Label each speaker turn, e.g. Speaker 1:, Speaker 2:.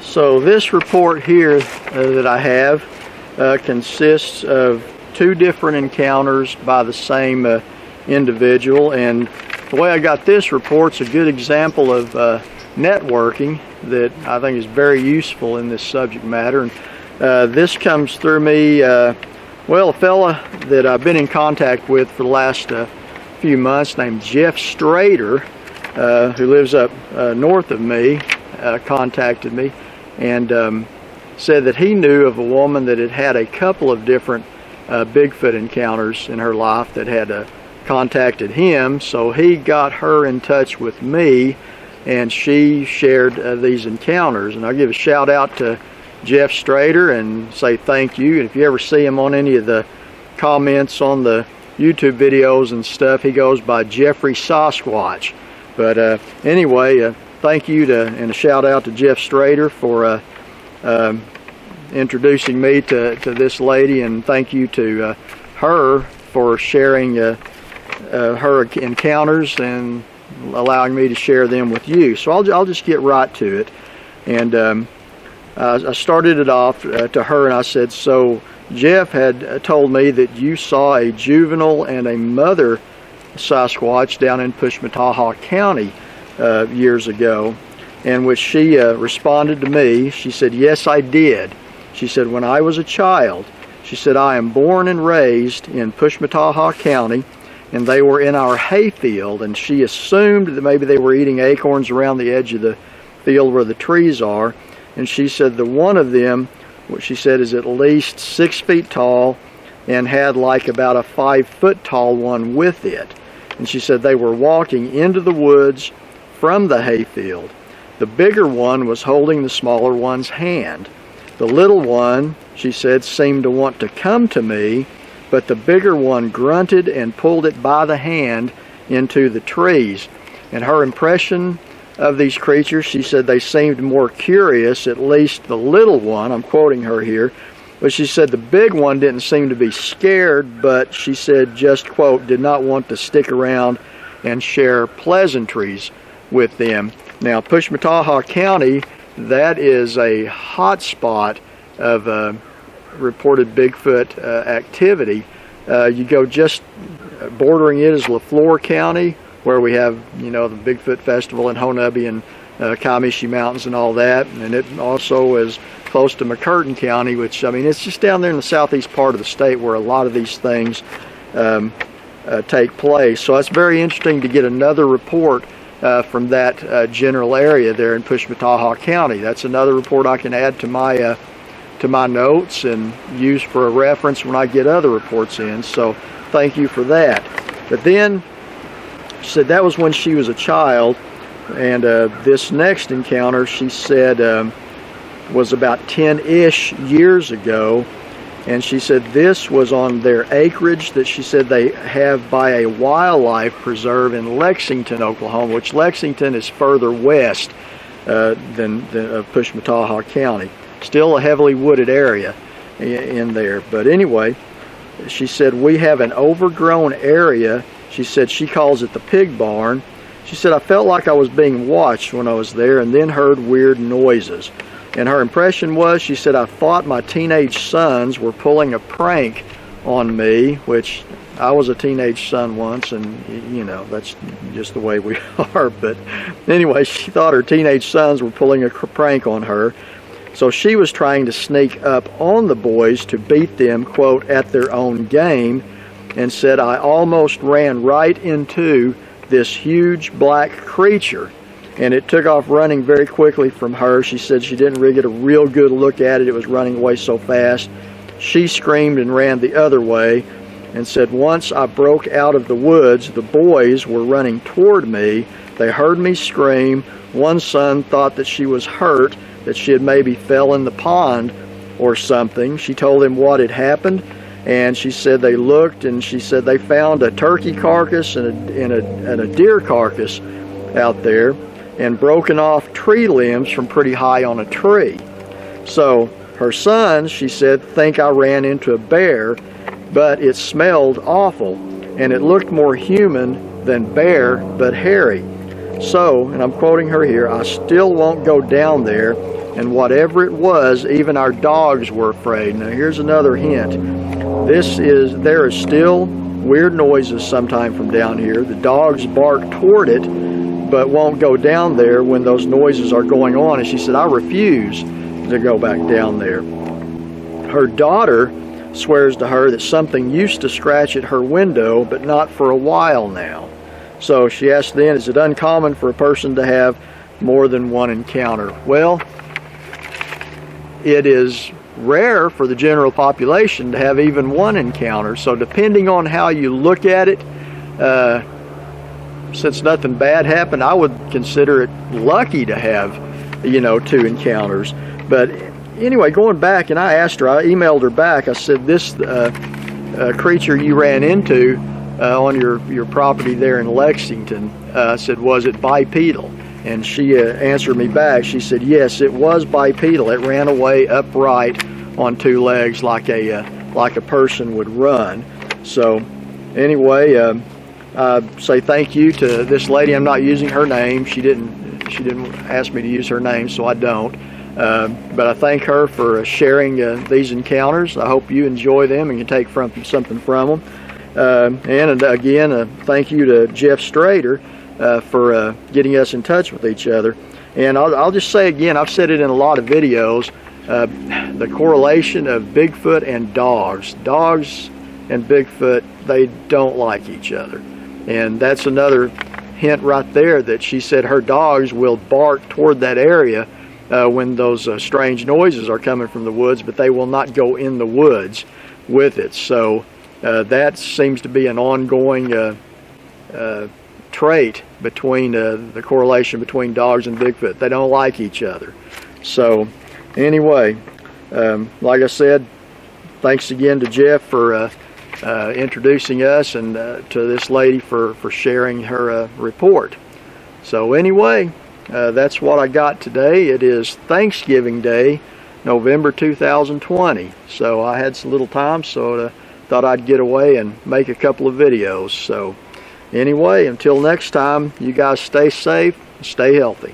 Speaker 1: So this report here that I have consists of two different encounters by the same individual, and the way I got this report's a good example of networking that I think is very useful in this subject matter. And this comes through me, well, a fella that I've been in contact with for the last few months named Jeff Strader, who lives up north of me, contacted me and said that he knew of a woman that had had a couple of different Bigfoot encounters in her life that had contacted him. So he got her in touch with me, and she shared these encounters. And I'll give a shout out to Jeff Strader and say thank you. And if you ever see him on any of the comments on the YouTube videos and stuff, he goes by Jeffrey Sasquatch. But anyway, thank you and a shout out to Jeff Strader for introducing me to this lady, and thank you to her for sharing her encounters and allowing me to share them with you. So I'll just get right to it. And I started it off to her, and I said, so Jeff had told me that you saw a juvenile and a mother Sasquatch down in Pushmataha County years ago, in which she responded to me. She said, yes, I did. She said, when I was a child, she said, I am born and raised in Pushmataha County, and they were in our hayfield, and she assumed that maybe they were eating acorns around the edge of the field where the trees are. And she said the one of them, what she said, is at least 6 feet tall and had like about a 5 foot tall one with it. And she said they were walking into the woods from the hayfield. The bigger one was holding the smaller one's hand. The little one, she said, seemed to want to come to me, but the bigger one grunted and pulled it by the hand into the trees. And her impression of these creatures, she said they seemed more curious, at least the little one, I'm quoting her here, but she said the big one didn't seem to be scared, but she said just, quote, did not want to stick around and share pleasantries with them. Now, Pushmataha County, that is a hot spot of reported Bigfoot activity. You go just bordering it is LaFleur County, where we have, you know, the Bigfoot Festival in Honubi and Kiamichi Mountains and all that. And it also is close to McCurtain County, which, I mean, it's just down there in the southeast part of the state where a lot of these things take place. So it's very interesting to get another report from that general area there in Pushmataha County. That's another report I can add to my notes and use for a reference when I get other reports in. So thank you for that. But then she said that was when she was a child, and this next encounter, she said, was about 10-ish years ago, and she said this was on their acreage that she said they have by a wildlife preserve in Lexington, Oklahoma, which Lexington is further west than Pushmataha County. Still a heavily wooded area in there. But anyway, she said we have an overgrown area. She said she calls it the pig barn. She said I felt like I was being watched when I was there, and then heard weird noises. And her impression was, she said, I thought my teenage sons were pulling a prank on me, which I was a teenage son once, and you know, that's just the way we are. But anyway, she thought her teenage sons were pulling a prank on her. So she was trying to sneak up on the boys to beat them, quote, at their own game, and said, I almost ran right into this huge black creature, and it took off running very quickly from her. She said she didn't really get a real good look at it. It was running away so fast. She screamed and ran the other way, and said once I broke out of the woods, the boys were running toward me. They heard me scream. One son thought that she was hurt, that she had maybe fell in the pond or something. She told him what had happened, and she said they looked, and she said they found a turkey carcass and a deer carcass out there, and broken off tree limbs from pretty high on a tree. So her sons, she said, think I ran into a bear, but it smelled awful, and it looked more human than bear, but hairy. So, and I'm quoting her here, I still won't go down there. and whatever it was, even our dogs were afraid. Now here's another hint. There is still weird noises sometime from down here. The dogs bark toward it, but won't go down there when those noises are going on. And she said, I refuse to go back down there. Her daughter swears to her that something used to scratch at her window, but not for a while now. So she asked then, is it uncommon for a person to have more than one encounter? Well, it is rare for the general population to have even one encounter. So depending on how you look at it, since nothing bad happened, I would consider it lucky to have, 2 encounters. But anyway, going back, and I asked her, I emailed her back, I said, this creature you ran into on your property there in Lexington, I said, was it bipedal? And she answered me back. She said, yes, it was bipedal. It ran away upright on 2 legs like a person would run. So anyway, I say thank you to this lady. I'm not using her name. She didn't ask me to use her name, so I don't. But I thank her for sharing these encounters. I hope you enjoy them and can take something from them. And again, thank you to Jeff Strader for getting us in touch with each other. And I'll just say again, I've said it in a lot of videos, the correlation of Bigfoot and dogs. Dogs and Bigfoot, they don't like each other. And that's another hint right there, that she said her dogs will bark toward that area when those strange noises are coming from the woods, but they will not go in the woods with it. So that seems to be an ongoing trait between the correlation between dogs and Bigfoot. They don't like each other. So anyway, like I said, thanks again to Jeff for introducing us, and to this lady for sharing her report. So anyway, that's what I got today. It is Thanksgiving Day, November 2020. So I had some little time, so thought I'd get away and make a couple of videos. So anyway, until next time, you guys stay safe, stay healthy.